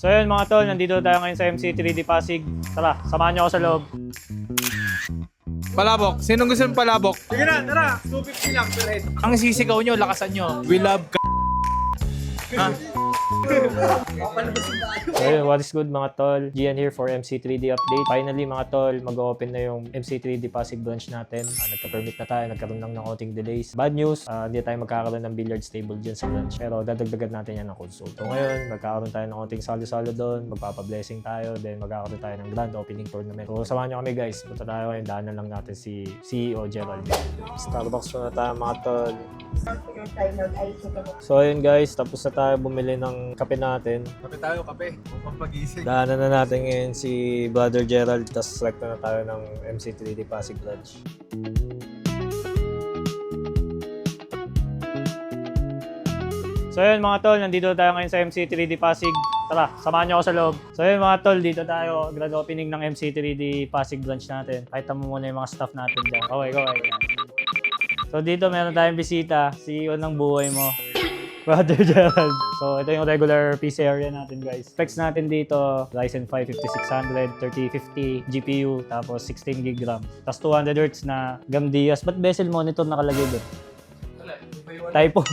So yun mga tol, nandito tayo ngayon sa MC3D Pasig. Tara, samahan nyo ako sa loob. Palabok. Sinong gusto ng palabok? Sige na, tara. 250 lang per head. Ang sisigaw nyo, lakasan nyo. We love Ha? So yun, what is good mga tol? Gian here for MC3D update. Finally mga tol, mag-open na yung MC3D Pasig branch natin. Nagka-permit na tayo, nagkaroon lang ng konting delays. Bad news, hindi tayo magkakaroon ng billiards table dyan sa branch. Pero dadagdagan natin yan ng console. So ngayon, magkakaroon tayo ng konting salo-salo doon. Magpapa-blessing tayo. Then magkakaroon tayo ng grand opening tournament. So samahan nyo kami guys. Punta tayo ngayon. Daanan lang natin si CEO Gerald. Starbucks na tayo mga tol. So ayun guys, tapos na tayo bumili ng kape natin. Kape tayo, kape. Upang pagising. Daanan na natin ngayon si Brother Gerald, tapos select na tayo ng MC3D Pasig branch. So yun mga tol, nandito tayo ngayon sa MC3D Pasig. Tara, samahan nyo ako sa loob. So yun mga tol, dito tayo, grand opening ng MC3D Pasig branch natin. Pakita mo muna yung mga staff natin dyan. Okay. So dito meron tayong bisita, CEO ng buhay mo, Brother Gerald. So ito yung regular PC area natin guys. Specs natin dito, Ryzen 5 5600, 3050 GPU, tapos 16GB RAM. Tapos 200Hz na Gamdias. Ba't bezel monitor nakalagay doon? Typo.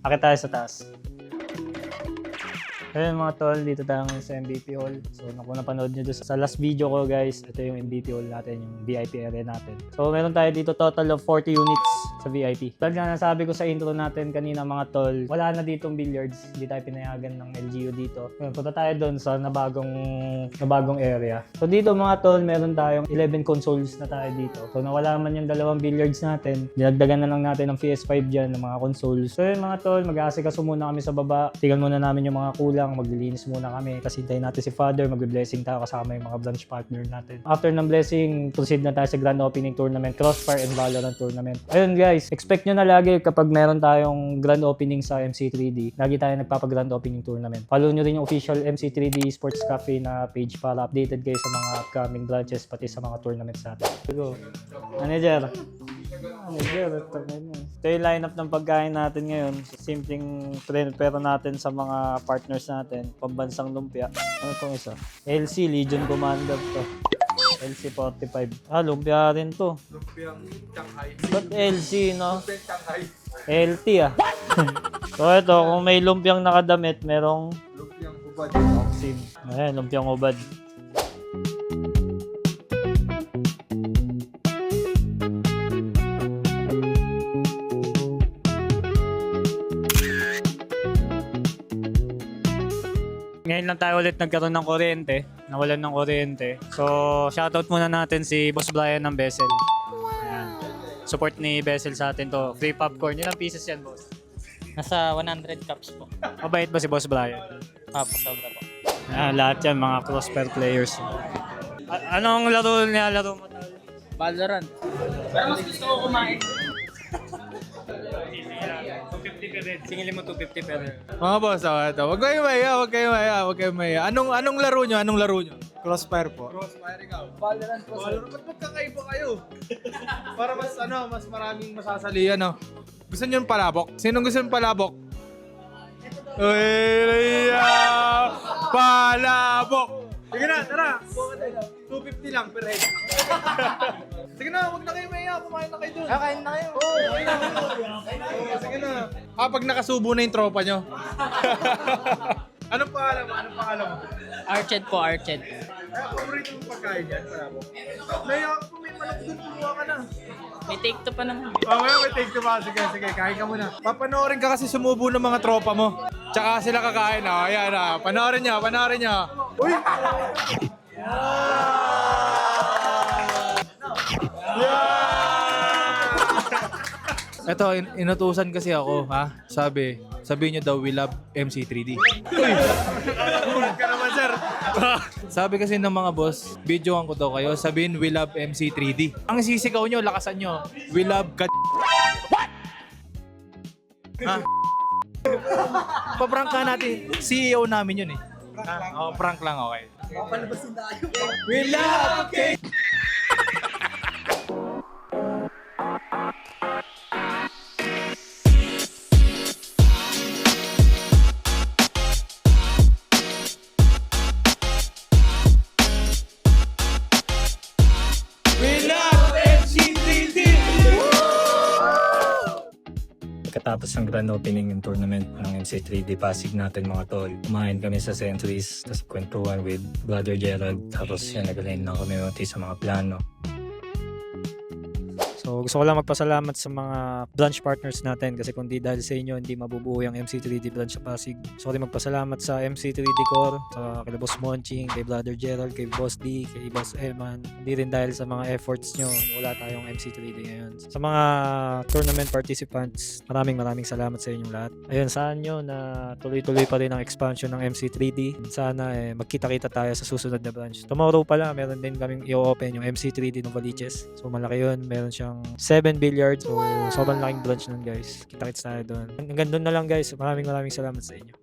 Akit tayo sa taas. Ayun mga tol, dito tayo ngayon sa MVP Hall. So kung napanood nyo doon sa last video ko guys, ito yung MVP Hall natin, yung VIP area natin. So meron tayo dito total of 40 units sa VIP. Tal nga nasabi ko sa intro natin kanina mga tol, wala na ditong billiards, hindi tayo pinayagan ng LGU dito. Ngayon, punta tayo doon sa nabagong area. So dito mga tol, meron tayong 11 consoles na tayo dito. So nawala man yung dalawang billiards natin, dinagdagan na lang natin ng PS5 dyan, ng mga consoles. So yun mga tol, mag-aasikaso muna kami sa baba. Tingnan muna namin yung mga kulang, maglilinis muna kami kasi hintayin natin si Father, magbe-blessing tayo kasama yung mga branch partner natin. After ng blessing, proceed na tayo sa grand opening tournament, Crossfire and Valorant tournament. Ayun guys, expect nyo na lagi kapag meron tayong grand opening sa MC3D, lagi tayo nagpapag-grand opening tournament. Follow nyo rin yung official MC3D Sports Cafe na page para updated kayo sa mga upcoming branches pati sa mga tournaments natin. Go. Manager. Ito yung lineup ng pagkain natin ngayon. Simpleng prepare natin sa mga partners natin. Pambansang lumpia. Ano itong isa? LC, Legion Commander to. LC45. Lumpia rin to. Lumpiang Shanghai. Ba't LC, no? Lumpiang Shanghai. LT So ito, kung may lumpiang nakadamit, merong Lumpiang ubad. Oxim. Ayan, lumpiang ubad. Ngayon lang tayo ulit nagkaroon ng kuryente, nawalan ng kuryente. So, shoutout muna natin si Boss Brian ng Bessel. Ayan. Support ni Bessel sa atin to. Free popcorn. Ilang pieces yan, boss? Nasa 100 cups po. Mabait ba si Boss Brian? Opo, sobra po. Ayan, lahat yan, mga crossfire players. Anong laro mo? Valorant. Pero mas gusto ko kumain. 250 per head. Singilin mo 250 per head. Mga boss, huwag kayong maya. Anong laro nyo? Crossfire po. Crossfire ikaw. Valorant po, sir. Ba't magkakaiba kayo? Para mas maraming masasali, ano? Gusto nyo yung palabok? Sinong gusto yung palabok? Uy, palabok! Sige na, tara. 250 lang per head. Sige na, huwag na kayo maya. Kumain na kayo dun. Kakain na kayo. Sige na. Pag nakasubo na yung tropa nyo. Anong pangalan mo? Arched po, Arched. Paborito mong pagkain yan, palabok. Naya ako may manok dun, kumuha ka na. May take two pa naman. May take two ba? Sige, kain ka muna. Papanoorin ka kasi sumubo ng mga tropa mo. Tsaka sila kakain. Ayan, panoorin nyo. Uy! Ito, inutusan kasi ako, ha? Sabi nyo daw, we love MC3D. Ulit ka naman, sir. Sabi kasi ng mga boss, videoan ko daw kayo, sabihin, we love MC3D. Ang sisigaw nyo, lakasan nyo, we love What? Ha? Paprank ka natin. CEO namin yun eh. Prank lang, okay. We love K. pagkatapos ng grand opening ng tournament ng MC3D Pasig natin mga tol, kumain kami sa Centuries, tapos kwentuhan with Brother Gerald, tapos yan, nag-align lang kami sa mga plano. So gusto ko lang magpasalamat sa mga branch partners natin kasi kung di dahil sa inyo hindi mabubuo yung MC3D branch sa Pasig. So rin magpasalamat sa MC3D Core, sa kay Boss Monching, kay Brother Gerald, kay Boss D, kay Boss Eman. Hindi rin dahil sa mga efforts nyo, wala tayong MC3D ngayon. Sa mga tournament participants, maraming salamat sa inyong lahat. Ayun, saan nyo na tuloy-tuloy pa rin ang expansion ng MC3D. Sana magkita-kita tayo sa susunod na branch. Tomorrow pala, meron din kaming i-open yung MC3D ng Valiches. So malaki yun, meron siyang 7 billiards. So sobrang laking branch nun guys. Kita-kits tayo doon. Hanggang doon na lang guys. Maraming salamat sa inyo.